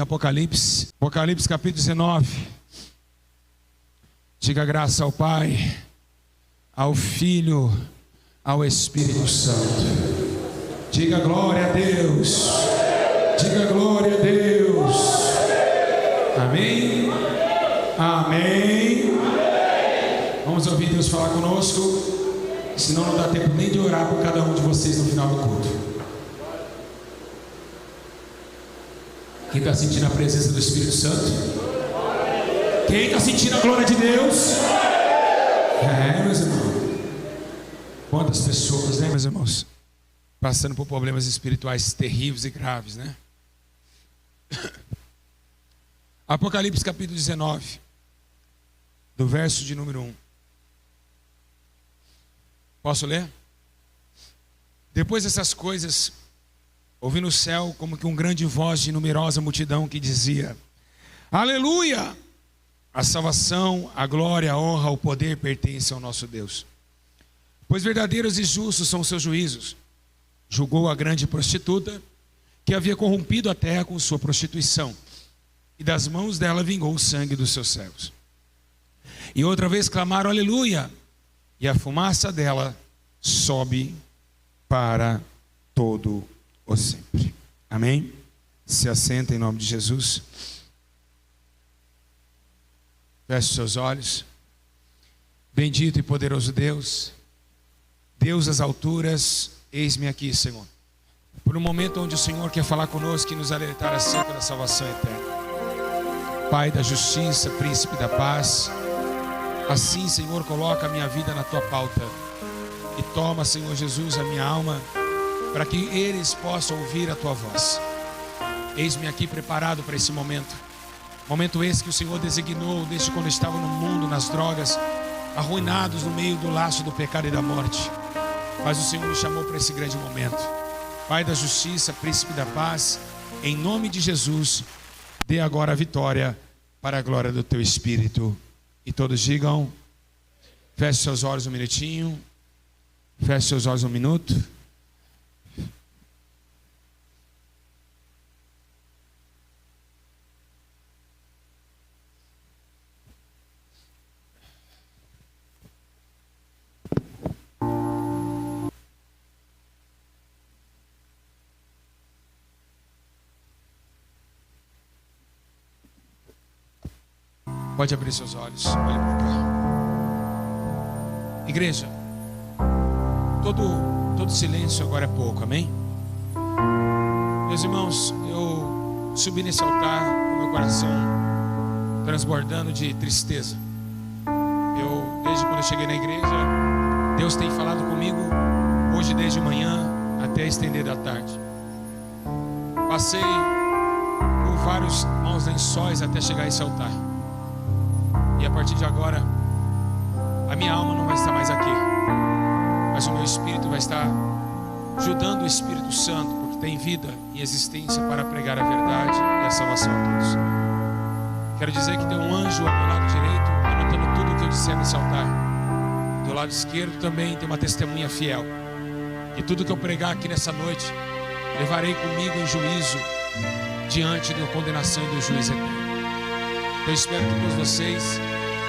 Apocalipse. Apocalipse capítulo 19. Diga graça ao Pai, ao Filho, ao Espírito Santo. Diga glória a Deus. Diga glória a Deus. Amém. Amém. Vamos ouvir Deus falar conosco. Senão não dá tempo nem de orar por cada um de vocês no final do culto. Quem está sentindo a presença do Espírito Santo? Quem está sentindo a glória de Deus? Meus irmãos. Quantas pessoas, né, meus irmãos, passando por problemas espirituais terríveis e graves, né? Apocalipse capítulo 19, do verso de número 1. Posso ler? Depois dessas coisas, ouvi no céu como que uma grande voz de numerosa multidão que dizia: Aleluia! A salvação, a glória, a honra, o poder pertencem ao nosso Deus. Pois verdadeiros e justos são os seus juízos. Julgou a grande prostituta, que havia corrompido a terra com sua prostituição, e das mãos dela vingou o sangue dos seus servos. E outra vez clamaram aleluia, e a fumaça dela sobe para todo o sempre. Amém? Se assenta em nome de Jesus. Feche os seus olhos. Bendito e poderoso Deus, Deus das alturas, eis-me aqui, Senhor, por um momento onde o Senhor quer falar conosco e nos alertar acerca da salvação eterna. Pai da justiça, príncipe da paz, assim, Senhor, coloca a minha vida na tua pauta e toma, Senhor Jesus, a minha alma, para que eles possam ouvir a tua voz. Eis-me aqui preparado para esse momento. Momento esse que o Senhor designou desde quando estavam no mundo, nas drogas, arruinados no meio do laço do pecado e da morte. Mas o Senhor me chamou para esse grande momento. Pai da justiça, príncipe da paz, em nome de Jesus, dê agora a vitória para a glória do teu Espírito. E todos digam, feche seus olhos um minutinho, feche seus olhos um minuto. Pode abrir seus olhos, olha para cá. Igreja, todo silêncio agora é pouco, amém? Meus irmãos, eu subi nesse altar com meu coração transbordando de tristeza. Desde quando eu cheguei na igreja, Deus tem falado comigo, hoje desde manhã até estender da tarde. Passei por vários maus lençóis até chegar a esse altar. E a partir de agora, a minha alma não vai estar mais aqui, mas o meu espírito vai estar ajudando o Espírito Santo, porque tem vida e existência para pregar a verdade e a salvação a todos. Quero dizer que tem um anjo ao meu lado direito, anotando tudo o que eu disser nesse altar. Do lado esquerdo também tem uma testemunha fiel. E tudo que eu pregar aqui nessa noite, levarei comigo em juízo, diante da condenação e do juízo eterno. Eu espero que todos vocês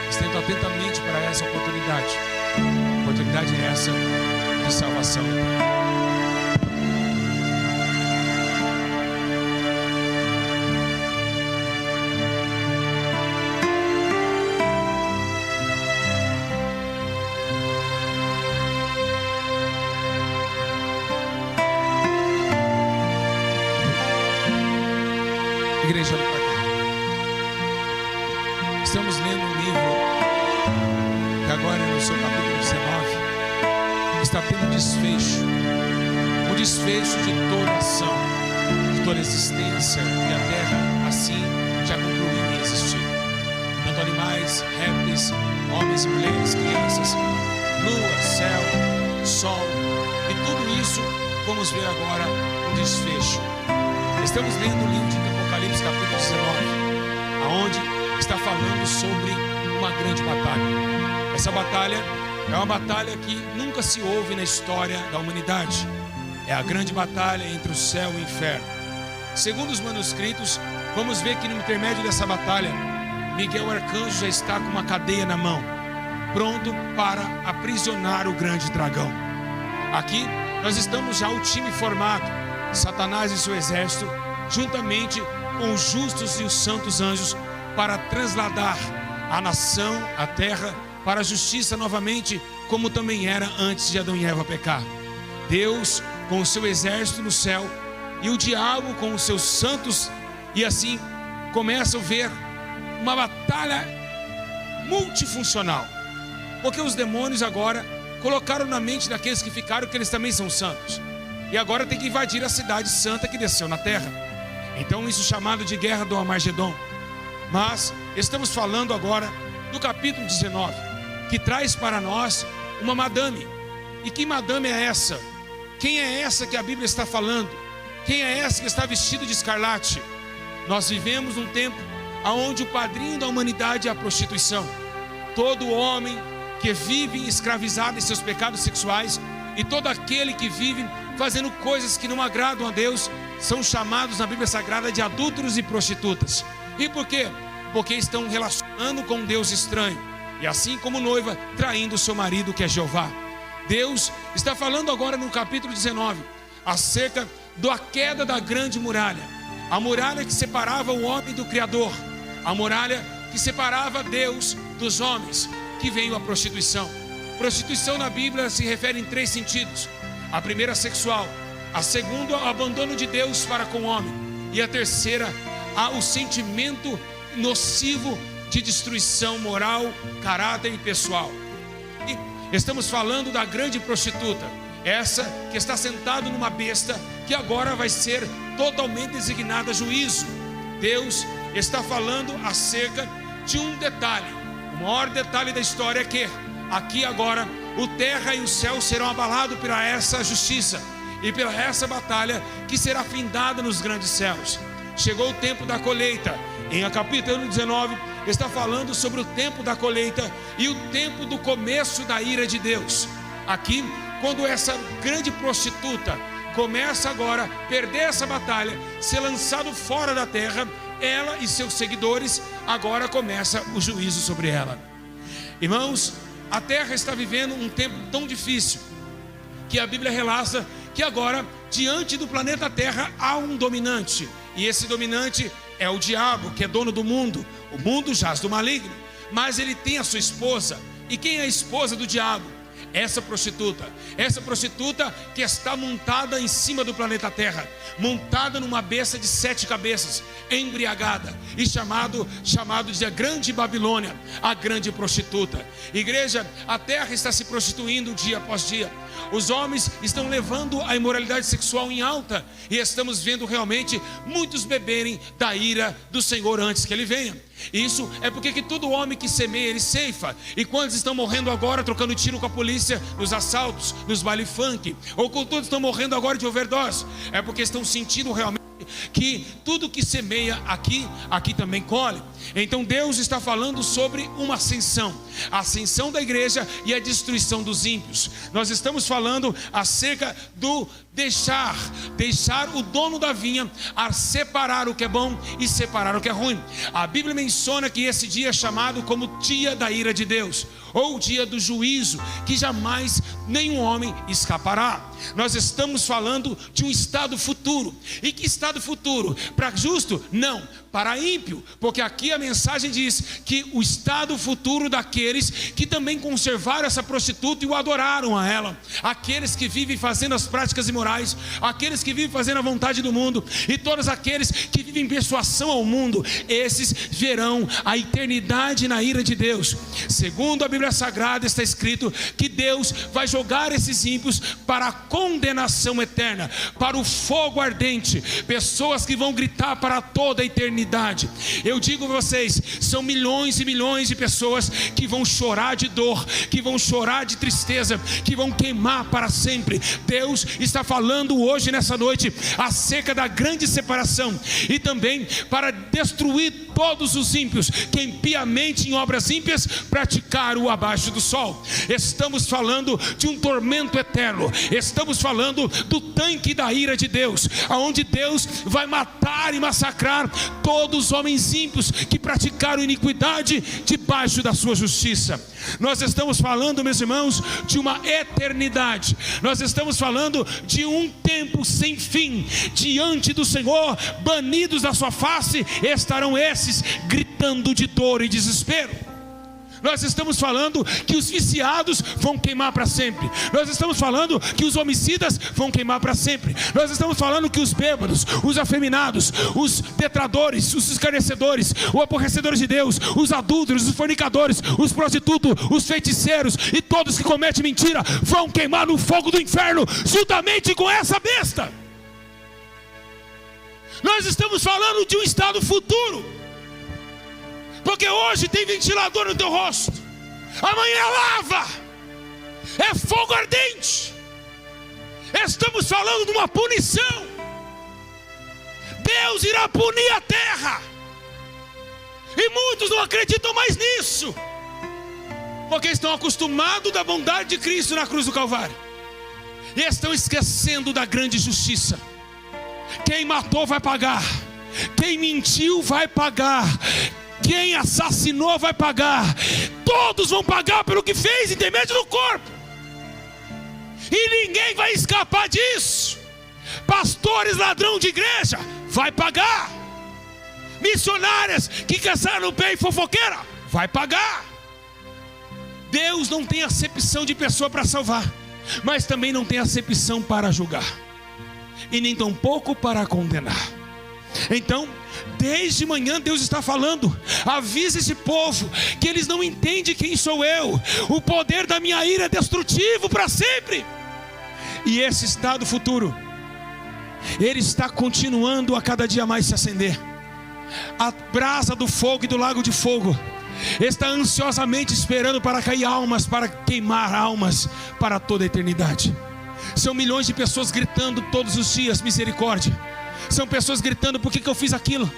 estejam atentamente para essa oportunidade. Oportunidade é essa de salvação eterna. Igreja, olha para cá. Estamos lendo um livro que agora no seu capítulo 19 está tendo desfecho. O desfecho de toda ação, de toda existência, e a terra assim já concluiu em existir. Tanto animais, répteis, homens e mulheres, crianças, lua, céu, sol, e tudo isso vamos ver agora um desfecho. Estamos lendo o livro de Apocalipse capítulo 19, aonde está falando sobre uma grande batalha. Essa batalha é uma batalha que nunca se houve na história da humanidade. É a grande batalha entre o céu e o inferno. Segundo os manuscritos, vamos ver que no intermédio dessa batalha, Miguel Arcanjo já está com uma cadeia na mão, pronto para aprisionar o grande dragão. Aqui nós estamos já o time formado, Satanás e seu exército, juntamente com os justos e os santos anjos, para trasladar a nação, a terra, para a justiça novamente, como também era antes de Adão e Eva pecar. Deus com o seu exército no céu e o diabo com os seus santos, e assim começam a ver uma batalha multifuncional, porque os demônios agora colocaram na mente daqueles que ficaram que eles também são santos, e agora tem que invadir a cidade santa que desceu na terra. Então isso é chamado de guerra do Armagedon. Mas estamos falando agora do capítulo 19, que traz para nós uma madame. E que madame é essa? Quem é essa que a Bíblia está falando? Quem é essa que está vestida de escarlate? Nós vivemos num tempo onde o padrinho da humanidade é a prostituição. Todo homem que vive escravizado em seus pecados sexuais, e todo aquele que vive fazendo coisas que não agradam a Deus, são chamados na Bíblia Sagrada de adúlteros e prostitutas. E por quê? Porque estão relacionando com um Deus estranho, e assim como noiva, traindo o seu marido, que é Jeová. Deus está falando agora no capítulo 19 acerca da queda da grande muralha, a muralha que separava o homem do Criador, a muralha que separava Deus dos homens, que veio a prostituição. Prostituição na Bíblia se refere em 3 sentidos: a primeira, sexual; a segunda, o abandono de Deus para com o homem; e a terceira, o sentimento nocivo de destruição moral, caráter e pessoal. E estamos falando da grande prostituta, essa que está sentada numa besta, que agora vai ser totalmente designada a juízo. Deus está falando acerca de um detalhe. O maior detalhe da história é que aqui agora o terra e o céu serão abalados pela essa justiça e pela essa batalha que será findada nos grandes céus. Chegou o tempo da colheita. Em capítulo 19 está falando sobre o tempo da colheita e o tempo do começo da ira de Deus. Aqui, quando essa grande prostituta começa agora a perder essa batalha, ser lançado fora da terra, ela e seus seguidores, agora começa o juízo sobre ela. Irmãos, a terra está vivendo um tempo tão difícil, que a Bíblia relata que agora, diante do planeta Terra, há um dominante. E esse dominante é o diabo, que é dono do mundo. O mundo jaz do maligno, mas ele tem a sua esposa. E quem é a esposa do diabo? Essa prostituta que está montada em cima do planeta Terra, montada numa besta de 7 cabeças, embriagada, e chamado de a grande Babilônia, a grande prostituta. Igreja, a terra está se prostituindo dia após dia. Os homens estão levando a imoralidade sexual em alta, e estamos vendo realmente muitos beberem da ira do Senhor antes que Ele venha. Isso é porque que todo homem que semeia, ele ceifa. E quantos estão morrendo agora trocando tiro com a polícia nos assaltos, nos baile funk, ou com todos estão morrendo agora de overdose? É porque estão sentindo realmente que tudo que semeia aqui também colhe. Então Deus está falando sobre uma ascensão, a ascensão da igreja e a destruição dos ímpios. Nós estamos falando acerca do deixar o dono da vinha a separar o que é bom e separar o que é ruim. A Bíblia menciona que esse dia é chamado como dia da ira de Deus, ou dia do juízo, que jamais nenhum homem escapará. Nós estamos falando de um estado futuro. E que estado futuro? Para justo? Não, para ímpio. Porque aqui a mensagem diz que o estado futuro daqueles que também conservaram essa prostituta e o adoraram a ela, aqueles que vivem fazendo as práticas imorais, aqueles que vivem fazendo a vontade do mundo, e todos aqueles que vivem em persuasão ao mundo, esses verão a eternidade na ira de Deus. Segundo a Bíblia Sagrada está escrito que Deus vai jogar esses ímpios para a condenação eterna, para o fogo ardente, pessoas que vão gritar para toda a eternidade. Eu digo a vocês, são milhões e milhões de pessoas que vão chorar de dor, que vão chorar de tristeza, que vão queimar para sempre. Deus está falando hoje nessa noite acerca da grande separação, e também para destruir todos os ímpios que impiamente em obras ímpias praticaram o abaixo do sol. Estamos falando de um tormento eterno. Estamos falando do tanque da ira de Deus, aonde Deus vai matar e massacrar todos os homens ímpios que praticaram iniquidade debaixo da sua justiça. Nós estamos falando, meus irmãos, de uma eternidade. Nós estamos falando de um tempo sem fim. Diante do Senhor, banidos da sua face, estarão esses gritando de dor e desespero. Nós estamos falando que os viciados vão queimar para sempre. Nós estamos falando que os homicidas vão queimar para sempre. Nós estamos falando que os bêbados, os afeminados, os detradores, os escarnecedores, os aborrecedores de Deus, os adúlteros, os fornicadores, os prostitutos, os feiticeiros e todos que cometem mentira vão queimar no fogo do inferno juntamente com essa besta. Nós estamos falando de um estado futuro. Porque hoje tem ventilador no teu rosto, amanhã é lava, é fogo ardente. Estamos falando de uma punição. Deus irá punir a terra. E muitos não acreditam mais nisso, porque estão acostumados da bondade de Cristo na cruz do Calvário, e estão esquecendo da grande justiça. Quem matou vai pagar, quem mentiu vai pagar, quem assassinou vai pagar. Todos vão pagar pelo que fez em intermédio do corpo. E ninguém vai escapar disso. Pastores ladrão de igreja vai pagar. Missionárias que caçaram no pé e fofoqueira vai pagar. Deus não tem acepção de pessoa para salvar, mas também não tem acepção para julgar, e nem tampouco para condenar. Então, desde manhã Deus está falando: avisa esse povo que eles não entendem quem sou eu. O poder da minha ira é destrutivo para sempre. E esse estado futuro, ele está continuando a cada dia mais se acender. A brasa do fogo e do lago de fogo está ansiosamente esperando para cair almas, para queimar almas para toda a eternidade. São milhões de pessoas gritando todos os dias: misericórdia. São pessoas gritando: por que eu fiz aquilo?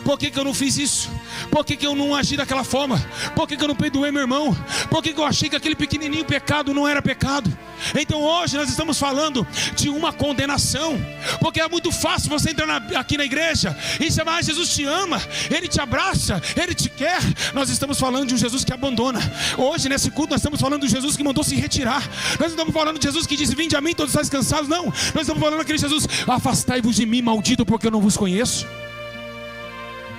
Por que eu não fiz isso? Por que eu não agi daquela forma? Por que eu não perdoei meu irmão? Por que eu achei que aquele pequenininho pecado não era pecado? Então hoje nós estamos falando de uma condenação, porque é muito fácil você entrar aqui na igreja e chamar: Jesus te ama, Ele te abraça, Ele te quer. Nós estamos falando de um Jesus que abandona. Hoje nesse culto nós estamos falando de Jesus que mandou se retirar. Nós não estamos falando de Jesus que disse: vinde a mim todos estáis cansados. Não, nós estamos falando daquele Jesus: afastai-vos de mim, maldito, porque eu não vos conheço.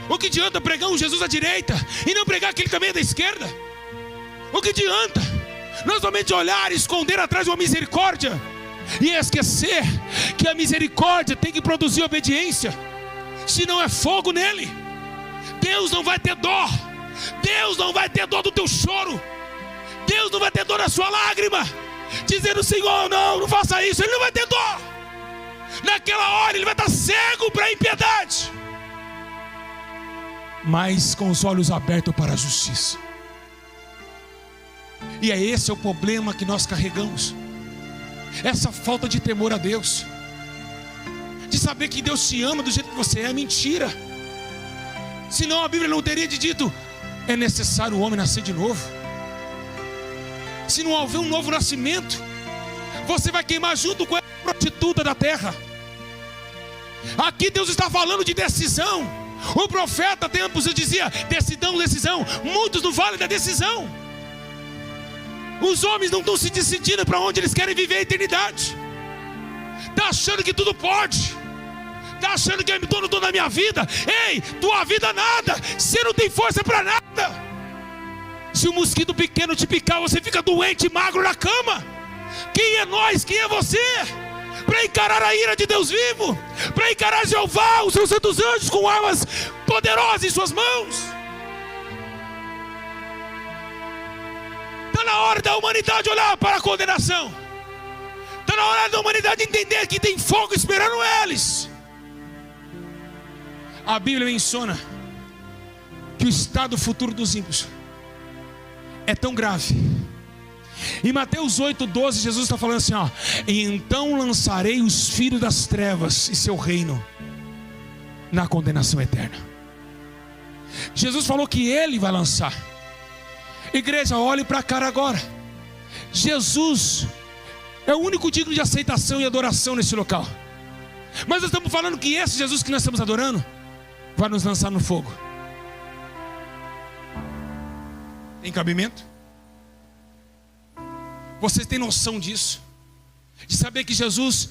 O que adianta pregar um Jesus à direita e não pregar aquele também da esquerda? O que adianta nós somente olhar e esconder atrás de uma misericórdia e esquecer que a misericórdia tem que produzir obediência? Se não é fogo nele, Deus não vai ter dó. Deus não vai ter dó do teu choro. Deus não vai ter dó da sua lágrima, dizendo: Senhor, não faça isso. Ele não vai ter dó. Naquela hora ele vai estar cego para a impiedade, mas com os olhos abertos para a justiça. E é esse o problema que nós carregamos, essa falta de temor a Deus, de saber que Deus te ama do jeito que você é. Mentira. Senão a Bíblia não teria dito: é necessário o homem nascer de novo. Se não houver um novo nascimento, você vai queimar junto com a prostituta da terra. Aqui Deus está falando de decisão. O profeta há tempos dizia: decisão, decisão. Muitos no vale da decisão. Os homens não estão se decidindo para onde eles querem viver a eternidade. Está achando que tudo pode. Está achando que é dono da minha vida. Ei, tua vida nada. Você não tem força para nada. Se um mosquito pequeno te picar, você fica doente, magro na cama. Quem é nós? Quem é você para encarar a ira de Deus vivo? Para encarar Jeová, os seus santos anjos, com armas poderosas em suas mãos? Está na hora da humanidade olhar para a condenação. Está na hora da humanidade entender que tem fogo esperando eles. A Bíblia menciona que o estado futuro dos ímpios é tão grave. Em Mateus 8,12, Jesus está falando assim: ó, então lançarei os filhos das trevas e seu reino na condenação eterna. Jesus falou que Ele vai lançar. Igreja, olhe para a cara agora. Jesus é o único digno de aceitação e adoração nesse local. Mas nós estamos falando que esse Jesus que nós estamos adorando vai nos lançar no fogo. Tem cabimento? Vocês têm noção disso? De saber que Jesus,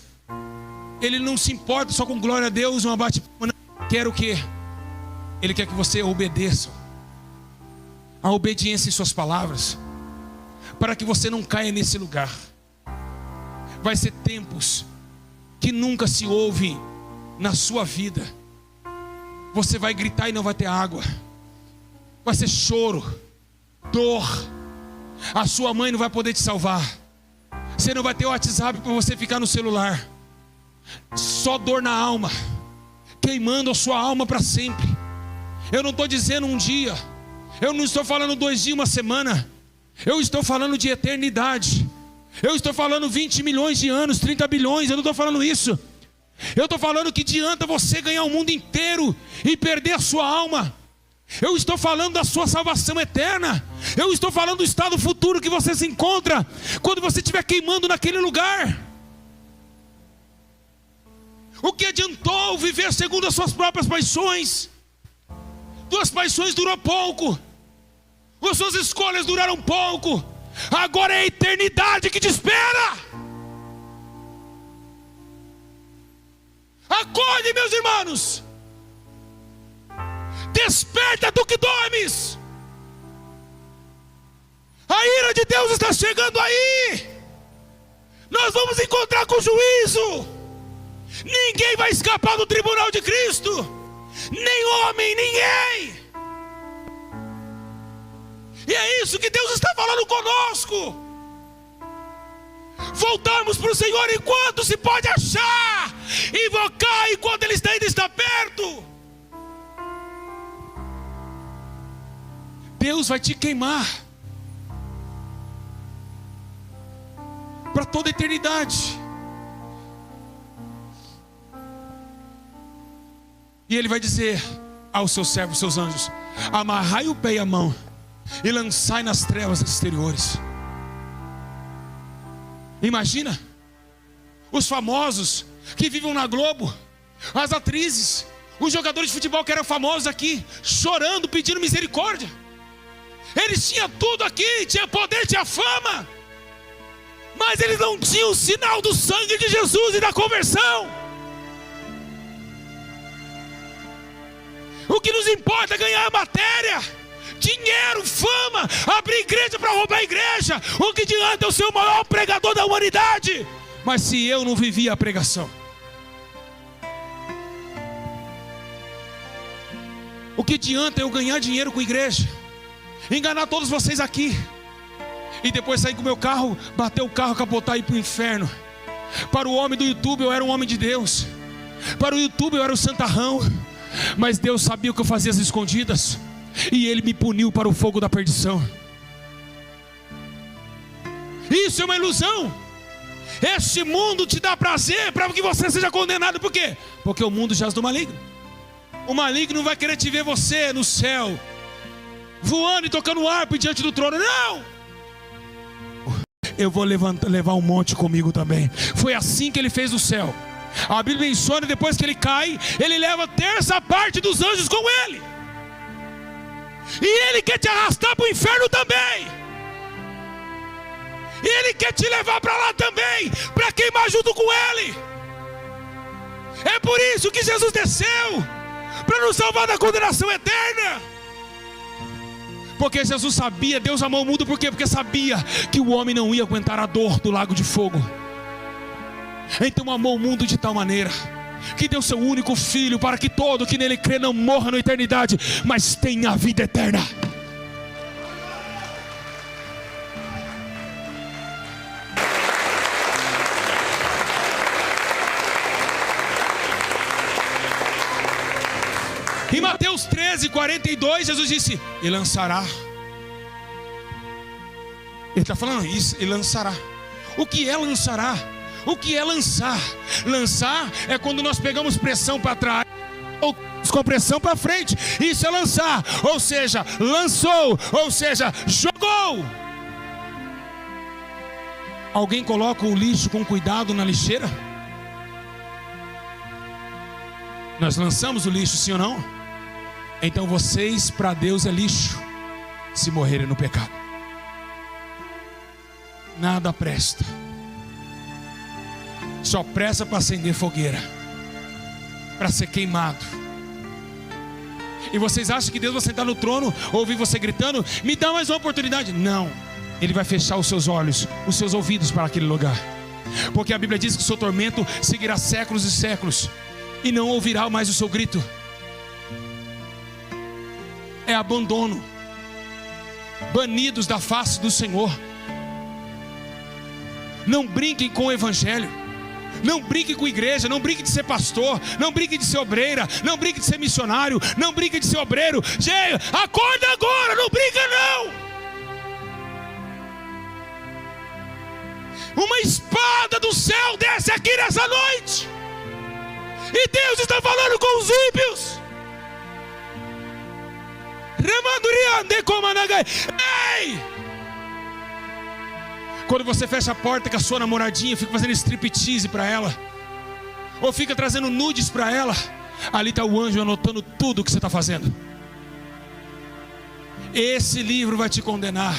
Ele não se importa só com glória a Deus, uma bate-palma. Quer o quê? Ele quer que você obedeça. A obediência em suas palavras, para que você não caia nesse lugar. Vai ser tempos que nunca se ouve na sua vida. Você vai gritar e não vai ter água. Vai ser choro, dor. A sua mãe não vai poder te salvar. Você não vai ter o WhatsApp para você ficar no celular. Só dor na alma, queimando a sua alma para sempre. Eu não estou dizendo um dia, eu não estou falando 2 dias, uma semana. Eu estou falando de eternidade. Eu estou falando 20 milhões de anos, 30 bilhões. Eu não estou falando isso. Eu estou falando que adianta você ganhar o mundo inteiro e perder a sua alma. Eu estou falando da sua salvação eterna. Eu estou falando do estado futuro que você se encontra quando você estiver queimando naquele lugar. O que adiantou viver segundo as suas próprias paixões? Tuas paixões duram pouco, as suas escolhas duraram pouco. Agora é a eternidade que te espera. Acorde, meus irmãos. Desperta do que dormes. A ira de Deus está chegando aí. Nós vamos encontrar com o juízo. Ninguém vai escapar do tribunal de Cristo. Nem homem, ninguém. E é isso que Deus está falando conosco. Voltarmos para o Senhor enquanto se pode achar. Invocar enquanto Ele ainda está perto. Deus vai te queimar para toda a eternidade. E Ele vai dizer aos seus servos, seus anjos: amarrai o pé e a mão e lançai nas trevas exteriores. Imagina os famosos que vivem na Globo, as atrizes, os jogadores de futebol que eram famosos aqui, chorando, pedindo misericórdia. Eles tinham tudo aqui, tinha poder, tinha fama, mas eles não tinham o sinal do sangue de Jesus e da conversão. O que nos importa é ganhar matéria, dinheiro, fama, abrir igreja para roubar a igreja. O que adianta eu ser o maior pregador da humanidade, mas se eu não vivi a pregação? O que adianta eu ganhar dinheiro com a igreja, enganar todos vocês aqui, e depois sair com o meu carro, bater o carro, capotar e ir para o inferno? Para o homem do YouTube eu era um homem de Deus, para o YouTube eu era o santarrão, mas Deus sabia o que eu fazia às escondidas, e Ele me puniu para o fogo da perdição. Isso é uma ilusão. Este mundo te dá prazer para que você seja condenado. Por quê? Porque o mundo jaz do maligno. O maligno vai querer te ver você no céu, voando e tocando harpa diante do trono. Não! Eu vou levar um monte comigo também. Foi assim que Ele fez o céu. A Bíblia menciona, depois que Ele cai, Ele leva 1/3 dos anjos com Ele. E Ele quer te arrastar para o inferno também. E Ele quer te levar para lá também, para queimar junto com Ele. É por isso que Jesus desceu, para nos salvar da condenação eterna. Porque Jesus sabia, Deus amou o mundo, por quê? Porque sabia que o homem não ia aguentar a dor do lago de fogo. Então amou o mundo de tal maneira que deu seu único filho, para que todo que nele crê não morra na eternidade, mas tenha a vida eterna. Em Mateus 13:42, Jesus disse: e lançará. Ele está falando isso, e lançará. O que é lançará? O que é lançar? Lançar é quando nós pegamos pressão para trás, ou com a pressão para frente. Isso é lançar, ou seja, lançou, ou seja, jogou. Alguém coloca o lixo com cuidado na lixeira? Nós lançamos o lixo, sim ou não? Então vocês, para Deus, é lixo se morrerem no pecado. Nada presta. Só presta para acender fogueira, para ser queimado. E vocês acham que Deus vai sentar no trono, ouvir você gritando, me dá mais uma oportunidade? Não, Ele vai fechar os seus olhos, os seus ouvidos para aquele lugar. Porque a Bíblia diz que o seu tormento seguirá séculos e séculos, e não ouvirá mais o seu grito. É abandono, banidos da face do Senhor. Não brinquem com o evangelho, não brinque com a igreja, não brinque de ser pastor, não brinque de ser obreira, não brinque de ser missionário, não brinque de ser obreiro. Gente, acorda agora, não brinca não. Uma espada do céu desce aqui nessa noite, e Deus está falando com os ímpios. Ei! Quando você fecha a porta com a sua namoradinha, fica fazendo striptease para ela, ou fica trazendo nudes para ela, ali está o anjo anotando tudo o que você está fazendo. Esse livro vai te condenar,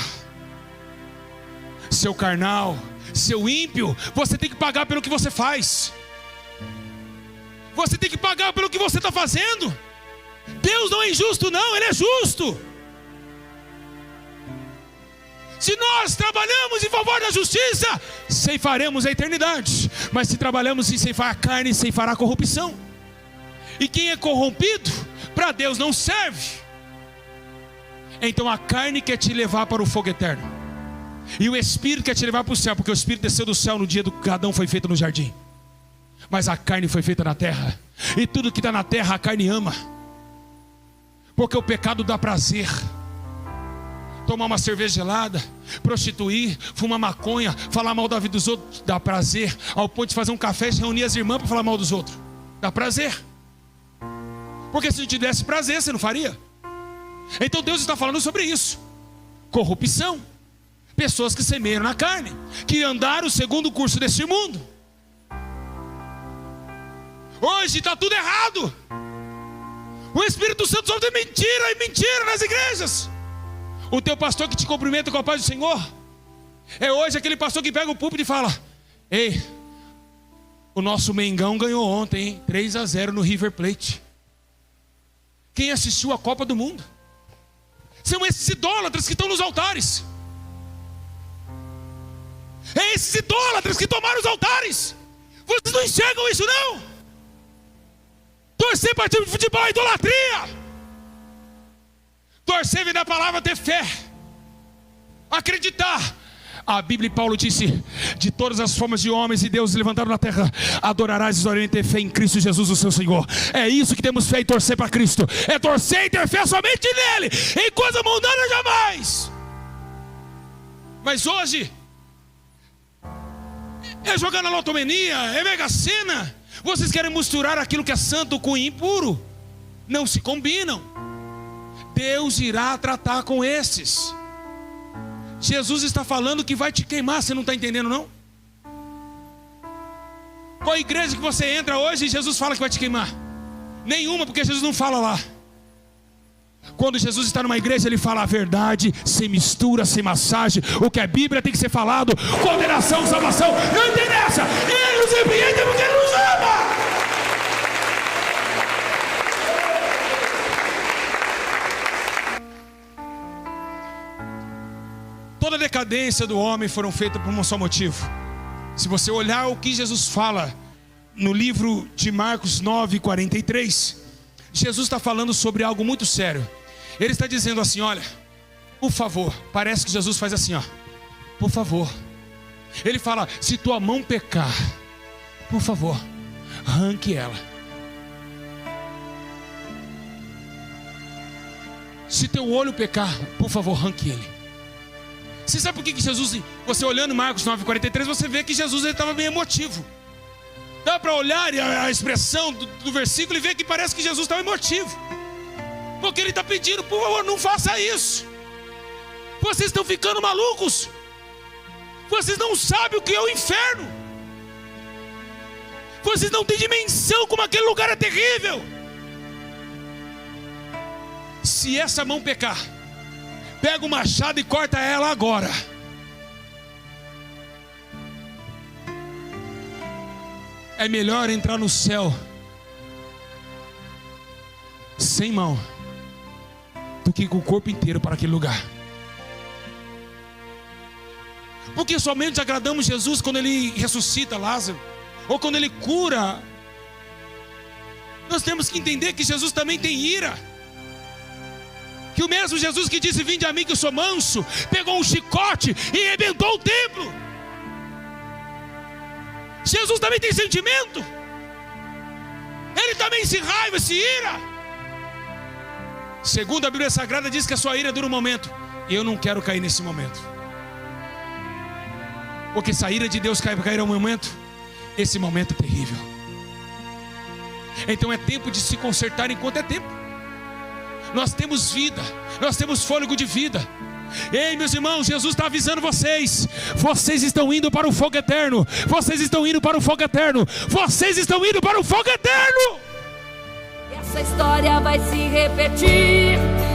seu carnal, seu ímpio. Você tem que pagar pelo que você faz. Você tem que pagar pelo que você está fazendo. Deus não é injusto não, Ele é justo. Se nós trabalhamos em favor da justiça, ceifaremos a eternidade. Mas se trabalhamos em ceifar a carne, ceifará a corrupção. E quem é corrompido, para Deus não serve. Então a carne quer te levar para o fogo eterno, e o Espírito quer te levar para o céu, porque o Espírito desceu do céu no dia do que Adão foi feito no jardim. Mas a carne foi feita na terra, e tudo que está na terra a carne ama. Porque o pecado dá prazer. Tomar uma cerveja gelada, prostituir, fumar maconha, falar mal da vida dos outros, dá prazer. Ao ponto de fazer um café e reunir as irmãs para falar mal dos outros, dá prazer. Porque se não te desse prazer, você não faria. Então Deus está falando sobre isso. Corrupção. Pessoas que semeiam na carne, que andaram segundo o curso deste mundo. Hoje está tudo errado. O Espírito Santo só tem mentira e mentira nas igrejas. O teu pastor que te cumprimenta com a paz do Senhor é hoje aquele pastor que pega o púlpito e fala: ei, o nosso Mengão ganhou ontem, hein? 3-0 no River Plate. Quem assistiu a Copa do Mundo? São esses idólatras que estão nos altares. É esses idólatras que tomaram os altares. Vocês não enxergam isso não? Torcer para time de futebol é idolatria. Torcer vem da palavra ter fé, acreditar. A Bíblia e Paulo disse: de todas as formas de homens e deuses levantaram na terra, adorarás e orarás ter fé em Cristo Jesus o seu Senhor. É isso que temos fé e torcer para Cristo. É torcer e ter fé somente nele, em coisa mundana jamais. Mas hoje é jogar na lotomania, é Mega Sena. Vocês querem misturar aquilo que é santo com impuro. Não se combinam. Deus irá tratar com esses. Jesus está falando que vai te queimar. Você não está entendendo não? Qual igreja que você entra hoje e Jesus fala que vai te queimar? Nenhuma, porque Jesus não fala lá. Quando Jesus está numa igreja, Ele fala a verdade, sem mistura, sem massagem. O que é Bíblia tem que ser falado. Condenação, salvação, não interessa. Ele nos repreende porque Ele nos ama. Toda a decadência do homem foram feitas por um só motivo. Se você olhar o que Jesus fala no livro de Marcos 9:43, Jesus está falando sobre algo muito sério. Ele está dizendo assim: olha, por favor. Parece que Jesus faz assim, ó, por favor. Ele fala: se tua mão pecar, por favor, arranque ela. Se teu olho pecar, por favor, arranque ele. Você sabe por que Jesus, você olhando Marcos 9:43, você vê que Jesus estava bem emotivo. Dá para olhar a expressão do versículo e ver que parece que Jesus estava emotivo, porque ele está pedindo: por favor, não faça isso. Vocês estão ficando malucos. Vocês não sabem o que é o inferno. Vocês não têm dimensão como aquele lugar é terrível. Se essa mão pecar, pega o machado e corta ela agora. É melhor entrar no céu sem mão do que com o corpo inteiro para aquele lugar. Porque somente agradamos Jesus quando Ele ressuscita Lázaro, ou quando Ele cura. Nós temos que entender que Jesus também tem ira. Que o mesmo Jesus que disse: vinde a mim que eu sou manso, pegou um chicote e arrebentou o templo. Jesus também tem sentimento. Ele também se raiva, se ira. Segundo a Bíblia Sagrada diz que a sua ira dura um momento. E eu não quero cair nesse momento. Porque se a ira de Deus cair um momento, esse momento é terrível. Então é tempo de se consertar enquanto é tempo. Nós temos vida, nós temos fôlego de vida. Ei, meus irmãos, Jesus está avisando vocês: vocês estão indo para o fogo eterno. Vocês estão indo para o fogo eterno. Vocês estão indo para o fogo eterno. Essa história vai se repetir.